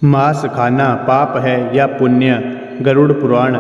मांस खाना पाप है या पुण्य। गरुड़ पुराण।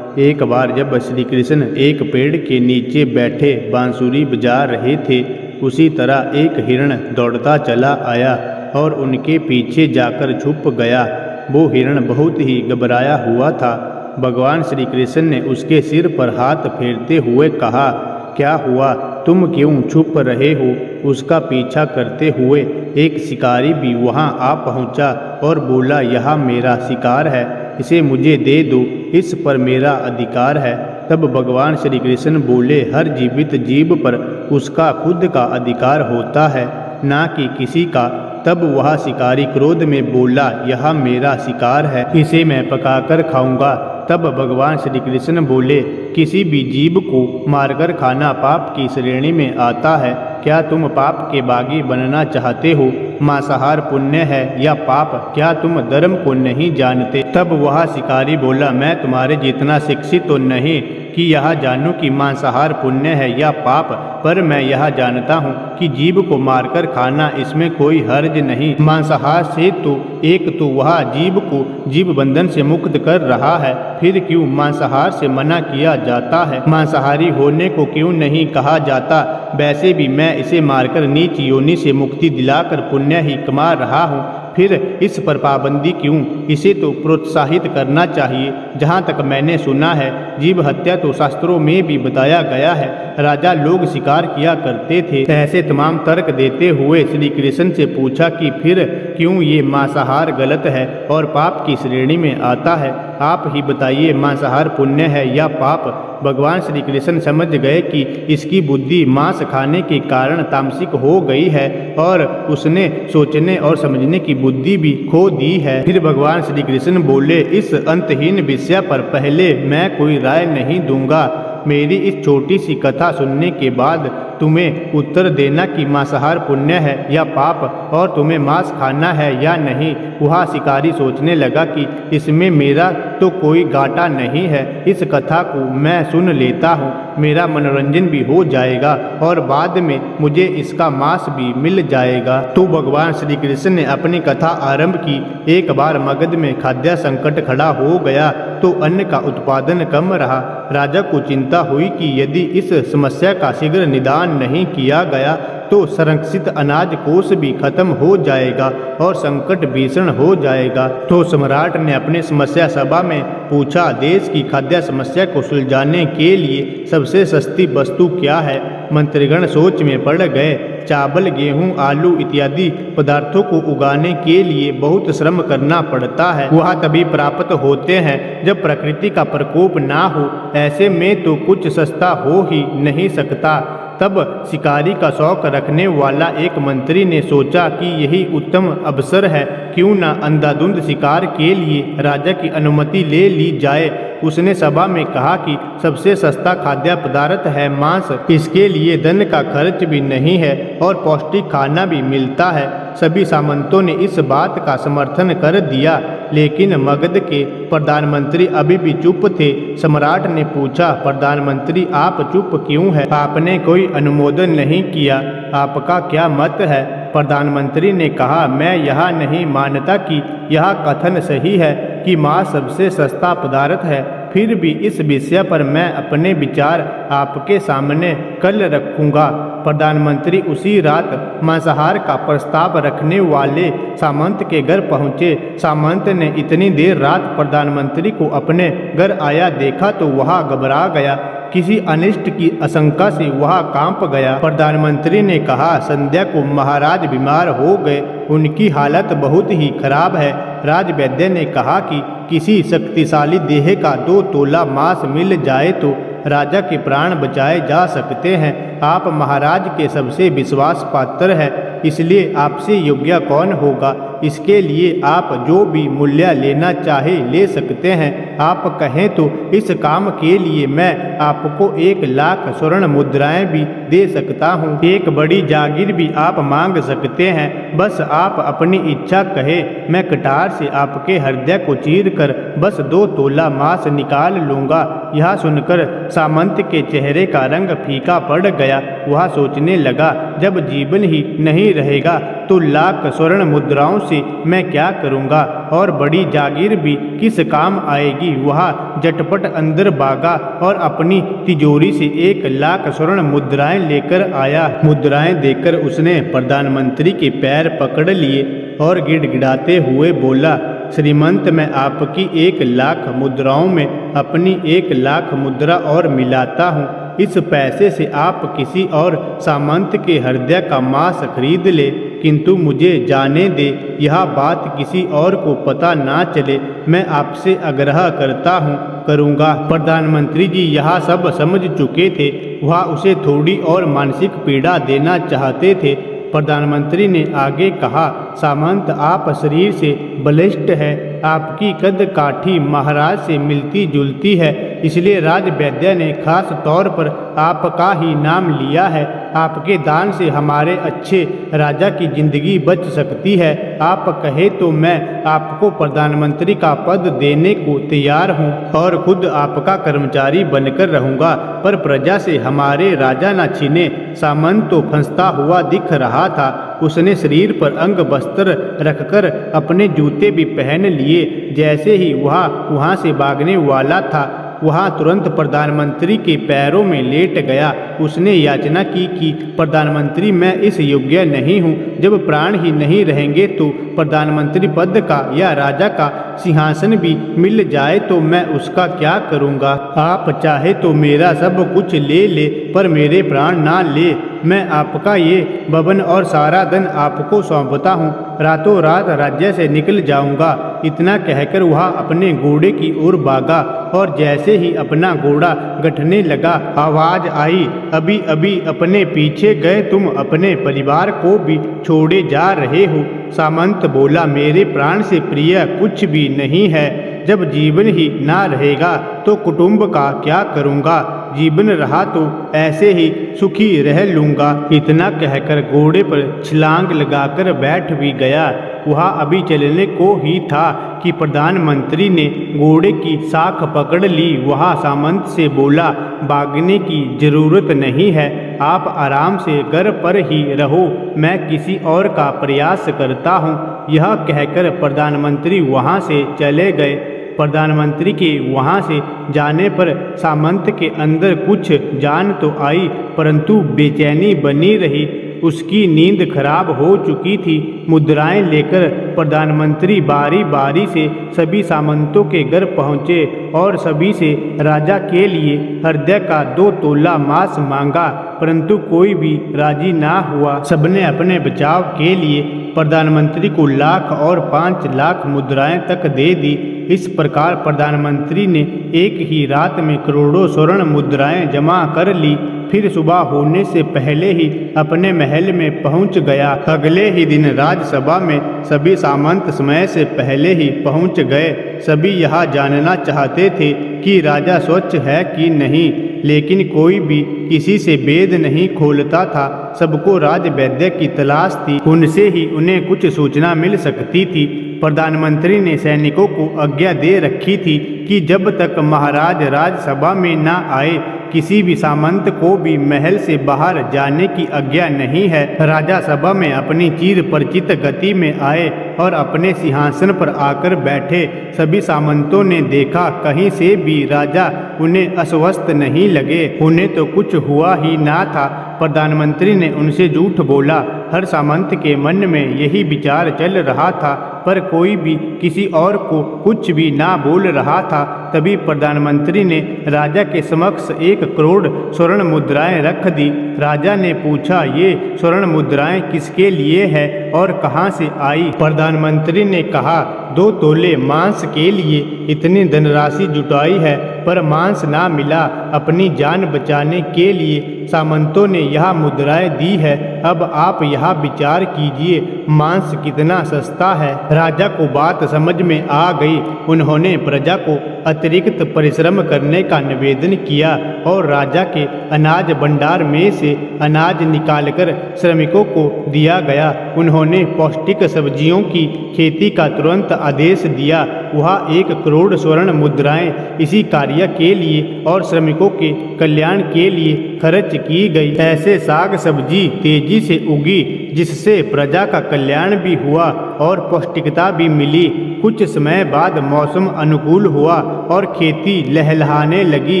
एक बार जब श्री कृष्ण एक पेड़ के नीचे बैठे बांसुरी बजा रहे थे, उसी तरह एक हिरण दौड़ता चला आया और उनके पीछे जाकर छुप गया। वो हिरण बहुत ही घबराया हुआ था। भगवान श्री कृष्ण ने उसके सिर पर हाथ फेरते हुए कहा, क्या हुआ, तुम क्यों छुप रहे हो? उसका पीछा करते हुए एक शिकारी भी वहां आ पहुंचा और बोला, यह मेरा शिकार है, इसे मुझे दे दो, इस पर मेरा अधिकार है। तब भगवान श्री कृष्ण बोले, हर जीवित जीव पर उसका खुद का अधिकार होता है, ना कि किसी का। तब वह शिकारी क्रोध में बोला, यह मेरा शिकार है, इसे मैं पकाकर खाऊंगा। तब भगवान श्री कृष्ण बोले, किसी भी जीव को मारकर खाना पाप की श्रेणी में आता है। क्या तुम पाप के बागी बनना चाहते हो? मांसाहार पुण्य है या पाप? क्या तुम धर्म को नहीं जानते? तब वह शिकारी बोला, मैं तुम्हारे जितना शिक्षित तो नहीं कि यह जानूं कि मांसाहार पुण्य है या पाप, पर मैं यह जानता हूँ कि जीव को मारकर खाना, इसमें कोई हर्ज नहीं। मांसाहार से तो एक तो वह जीव को जीव बंधन से मुक्त कर रहा है, फिर क्यों मांसाहार से मना किया जाता है? मांसाहारी होने को क्यों नहीं कहा जाता? वैसे भी मैं इसे मारकर नीच योनि से मुक्ति दिलाकर पुण्य ही कमा रहा हूँ, फिर इस पर पाबंदी क्यों? इसे तो प्रोत्साहित करना चाहिए। जहाँ तक मैंने सुना है, जीव हत्या तो शास्त्रों में भी बताया गया है। राजा लोग शिकार किया करते थे। ऐसे तमाम तर्क देते हुए श्री कृष्ण से पूछा कि फिर क्यों ये मांसाहार गलत है और पाप की श्रेणी में आता है? आप ही बताइए, मांसाहार पुण्य है या पाप? भगवान श्री कृष्ण समझ गए कि इसकी बुद्धि मांस खाने के कारण तामसिक हो गई है और उसने सोचने और समझने की बुद्धि भी खो दी है। फिर भगवान श्री कृष्ण बोले, इस अंतहीन विषय पर पहले मैं कोई राय नहीं दूंगा। मेरी इस छोटी सी कथा सुनने के बाद तुम्हें उत्तर देना कि मांसाहार पुण्य है या पाप, और तुम्हें मांस खाना है या नहीं। वह शिकारी सोचने लगा कि इसमें मेरा तो कोई घाटा नहीं है, इस कथा को मैं सुन लेता हूँ, मेरा मनोरंजन भी हो जाएगा और बाद में मुझे इसका मांस भी मिल जाएगा। तो भगवान श्री कृष्ण ने अपनी कथा आरंभ की। एक बार मगध में खाद्य संकट खड़ा हो गया तो अन्न का उत्पादन कम रहा। राजा को चिंता हुई कि यदि इस समस्या का शीघ्र निदान नहीं किया गया तो संरक्षित अनाज कोष भी खत्म हो जाएगा और संकट भीषण हो जाएगा। तो सम्राट ने अपनी समस्या सभा में पूछा, देश की खाद्य समस्या को सुलझाने के लिए सबसे सस्ती वस्तु क्या है? मंत्रीगण सोच में पड़ गए। चावल, गेहूं, आलू इत्यादि पदार्थों को उगाने के लिए बहुत श्रम करना पड़ता है। वह तभी प्राप्त होते हैं जब प्रकृति का प्रकोप ना हो। ऐसे में तो कुछ सस्ता हो ही नहीं सकता। तब शिकारी का शौक रखने वाला एक मंत्री ने सोचा कि यही उत्तम अवसर है, क्यों न अंधाधुंध शिकार के लिए राजा की अनुमति ले ली जाए। उसने सभा में कहा कि सबसे सस्ता खाद्य पदार्थ है मांस, इसके लिए धन का खर्च भी नहीं है और पौष्टिक खाना भी मिलता है। सभी सामंतों ने इस बात का समर्थन कर दिया, लेकिन मगध के प्रधानमंत्री अभी भी चुप थे। सम्राट ने पूछा, प्रधानमंत्री आप चुप क्यों हैं? आपने कोई अनुमोदन नहीं किया, आपका क्या मत है? प्रधानमंत्री ने कहा, मैं यह नहीं मानता कि यह कथन सही है कि मांस सबसे सस्ता पदार्थ है, फिर भी इस विषय पर मैं अपने विचार आपके सामने कल रखूंगा। प्रधानमंत्री उसी रात मांसाहार का प्रस्ताव रखने वाले सामंत के घर पहुंचे। सामंत ने इतनी देर रात प्रधानमंत्री को अपने घर आया देखा तो वह घबरा गया। किसी अनिष्ट की आशंका से वह कांप गया। प्रधानमंत्री ने कहा, संध्या को महाराज बीमार हो गए, उनकी हालत बहुत ही खराब है। राजवैद्य ने कहा कि किसी शक्तिशाली देह का 2 तोला मांस मिल जाए तो राजा के प्राण बचाए जा सकते हैं। आप महाराज के सबसे विश्वास पात्र हैं, इसलिए आपसे योग्य कौन होगा? इसके लिए आप जो भी मूल्य लेना चाहे ले सकते हैं। आप कहें तो इस काम के लिए मैं आपको 1 लाख स्वर्ण मुद्राएं भी दे सकता हूँ। एक बड़ी जागीर भी आप मांग सकते हैं। बस आप अपनी इच्छा कहे, मैं कटार से आपके हृदय को चीर कर बस 2 तोला मांस निकाल लूँगा। यह सुनकर सामंत के चेहरे का रंग फीका पड़ गया। गया। वह सोचने लगा, जब जीवन ही नहीं रहेगा तो लाख स्वर्ण मुद्राओं से मैं क्या करूँगा, और बड़ी जागीर भी किस काम आएगी। वह झटपट अंदर भागा और अपनी तिजोरी से 1 लाख स्वर्ण मुद्राएं लेकर आया। मुद्राएं देकर उसने प्रधानमंत्री के पैर पकड़ लिए और गिड़गिड़ाते हुए बोला, श्रीमंत, मैं आपकी 1 लाख मुद्राओं में अपनी 1 लाख मुद्रा और मिलाता हूँ। इस पैसे से आप किसी और सामंत के हृदय का मांस खरीद ले, किंतु मुझे जाने दे, यह बात किसी और को पता ना चले। मैं आपसे आग्रह करता हूँ, करूँगा। प्रधानमंत्री जी यह सब समझ चुके थे। वह उसे थोड़ी और मानसिक पीड़ा देना चाहते थे। प्रधानमंत्री ने आगे कहा, सामंत, आप शरीर से बलिष्ठ है, आपकी कद काठी महाराज से मिलती जुलती है, इसलिए राज वैद्य ने खास तौर पर आपका ही नाम लिया है। आपके दान से हमारे अच्छे राजा की जिंदगी बच सकती है। आप कहे तो मैं आपको प्रधानमंत्री का पद देने को तैयार हूँ और खुद आपका कर्मचारी बनकर रहूँगा, पर प्रजा से हमारे राजा न छीने। सामंत तो फंसता हुआ दिख रहा था। उसने शरीर पर अंग वस्त्र रखकर अपने जूते भी पहन लिए। जैसे ही वह वहाँ से भागने वाला था, वह तुरंत प्रधानमंत्री के पैरों में लेट गया। उसने याचना की कि प्रधानमंत्री, मैं इस योग्य नहीं हूँ। जब प्राण ही नहीं रहेंगे तो प्रधानमंत्री पद का या राजा का सिंहासन भी मिल जाए तो मैं उसका क्या करूँगा। आप चाहे तो मेरा सब कुछ ले ले, पर मेरे प्राण ना ले। मैं आपका ये भवन और सारा धन आपको सौंपता हूँ। रातों रात राज्य से निकल जाऊंगा। इतना कहकर वह अपने घोड़े की ओर भागा और जैसे ही अपना घोड़ा गठने लगा, आवाज आई, अभी अभी अपने पीछे गए तुम अपने परिवार को भी छोड़े जा रहे हो। सामंत बोला, मेरे प्राण से प्रिय कुछ भी नहीं है। जब जीवन ही ना रहेगा तो कुटुंब का क्या करूँगा। जीवन रहा तो ऐसे ही सुखी रह लूँगा। इतना कहकर घोड़े पर छलांग लगाकर बैठ भी गया। वह अभी चलने को ही था कि प्रधानमंत्री ने घोड़े की साख पकड़ ली। वह सामंत से बोला, भागने की जरूरत नहीं है, आप आराम से घर पर ही रहो, मैं किसी और का प्रयास करता हूँ। यह कहकर प्रधानमंत्री वहाँ से चले गए। प्रधानमंत्री के वहाँ से जाने पर सामंत के अंदर कुछ जान तो आई, परंतु बेचैनी बनी रही। उसकी नींद खराब हो चुकी थी। मुद्राएं लेकर प्रधानमंत्री बारी बारी से सभी सामंतों के घर पहुँचे और सभी से राजा के लिए हृदय का 2 तोला मांस मांगा, परंतु कोई भी राजी ना हुआ। सबने अपने बचाव के लिए प्रधानमंत्री को लाख और 5 लाख मुद्राएं तक दे दी। इस प्रकार प्रधानमंत्री ने एक ही रात में करोड़ों स्वर्ण मुद्राएं जमा कर ली। फिर सुबह होने से पहले ही अपने महल में पहुंच गया। अगले ही दिन राज्यसभा में सभी सामंत समय से पहले ही पहुंच गए। सभी यह जानना चाहते थे कि राजा स्वच्छ है कि नहीं, लेकिन कोई भी किसी से भेद नहीं खोलता था। सबको राज वैद्य की तलाश थी, उनसे ही उन्हें कुछ सूचना मिल सकती थी। प्रधानमंत्री ने सैनिकों को आज्ञा दे रखी थी कि जब तक महाराज राज्यसभा में न आए, किसी भी सामंत को भी महल से बाहर जाने की आज्ञा नहीं है। राजा सभा में अपनी चिर परिचित गति में आए और अपने सिंहासन पर आकर बैठे। सभी सामंतों ने देखा, कहीं से भी राजा उन्हें अस्वस्थ नहीं लगे। उन्हें तो कुछ हुआ ही ना था। प्रधानमंत्री ने उनसे झूठ बोला। हर सामंत के मन में यही विचार चल रहा था, पर कोई भी किसी और को कुछ भी ना बोल रहा था। तभी प्रधानमंत्री ने राजा के समक्ष 1 करोड़ स्वर्ण मुद्राएं रख दी। राजा ने पूछा, ये स्वर्ण मुद्राएं किसके लिए है और कहाँ से आई। प्रधानमंत्री ने कहा, 2 तोले मांस के लिए इतनी धनराशि जुटाई है, पर मांस ना मिला। अपनी जान बचाने के लिए सामंतों ने यह मुद्राएं दी है। अब आप यह विचार कीजिए, मांस कितना सस्ता है। राजा को बात समझ में आ गई। उन्होंने प्रजा को अतिरिक्त परिश्रम करने का निवेदन किया और राजा के अनाज भंडार में से अनाज निकालकर श्रमिकों को दिया गया। उन्होंने पौष्टिक सब्जियों की खेती का तुरंत आदेश दिया। वह 1 करोड़ स्वर्ण मुद्राएं इसी कार्य के लिए और श्रमिकों के कल्याण के लिए खर्च की गई। ऐसे साग सब्जी तेजी से उगी जिससे प्रजा का कल्याण भी हुआ और पौष्टिकता भी मिली। कुछ समय बाद मौसम अनुकूल हुआ और खेती लहलहाने लगी।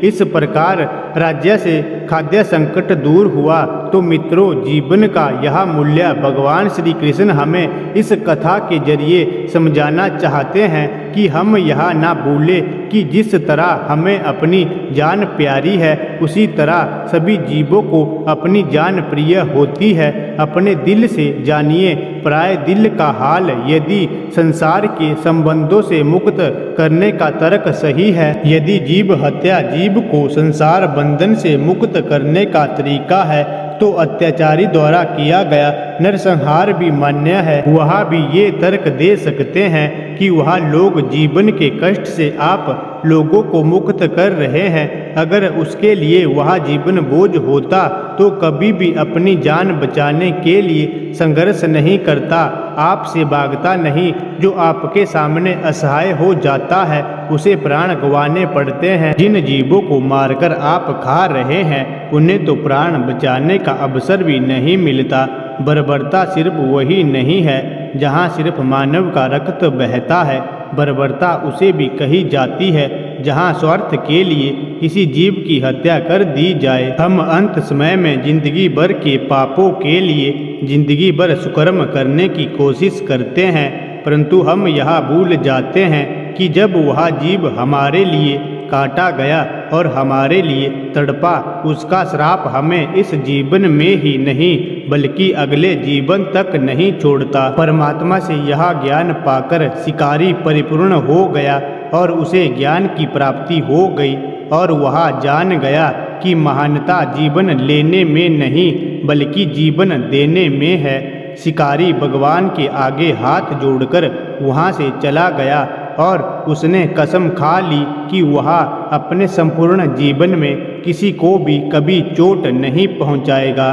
इस प्रकार राज्य से खाद्य संकट दूर हुआ। तो मित्रों, जीवन का यह मूल्य भगवान श्री कृष्ण हमें इस कथा के जरिए समझाना चाहते हैं कि हम यह ना भूलें कि जिस तरह हमें अपनी जान प्यारी है उसी तरह सभी जीवों को अपनी जान प्रिय होती है। अपने दिल से जानिए पराये दिल का हाल। यदि संसार के संबंधों से मुक्त करने का तर्क सही है, यदि जीव हत्या जीव को संसार बंधन से मुक्त करने का तरीका है, तो अत्याचारी द्वारा किया गया नरसंहार भी मान्य है। वह भी ये तर्क दे सकते हैं कि वह लोग जीवन के कष्ट से आप लोगों को मुक्त कर रहे हैं। अगर उसके लिए वह जीवन बोझ होता तो कभी भी अपनी जान बचाने के लिए संघर्ष नहीं करता, आपसे भागता नहीं। जो आपके सामने असहाय हो जाता है उसे प्राण गंवाने पड़ते हैं। जिन जीवों को मारकर आप खा रहे हैं उन्हें तो प्राण बचाने का अवसर भी नहीं मिलता। बर्बरता सिर्फ वही नहीं है जहाँ सिर्फ मानव का रक्त बहता है, बर्बरता उसे भी कही जाती है जहाँ स्वार्थ के लिए किसी जीव की हत्या कर दी जाए। हम अंत समय में जिंदगी भर के पापों के लिए जिंदगी भर सुकर्म करने की कोशिश करते हैं, परंतु हम यह भूल जाते हैं कि जब वह जीव हमारे लिए काटा गया और हमारे लिए तड़पा, उसका श्राप हमें इस जीवन में ही नहीं बल्कि अगले जीवन तक नहीं छोड़ता। परमात्मा से यह ज्ञान पाकर शिकारी परिपूर्ण हो गया और उसे ज्ञान की प्राप्ति हो गई और वह जान गया कि महानता जीवन लेने में नहीं बल्कि जीवन देने में है। शिकारी भगवान के आगे हाथ जोड़कर वहाँ से चला गया और उसने कसम खा ली कि वह अपने संपूर्ण जीवन में किसी को भी कभी चोट नहीं पहुँचाएगा।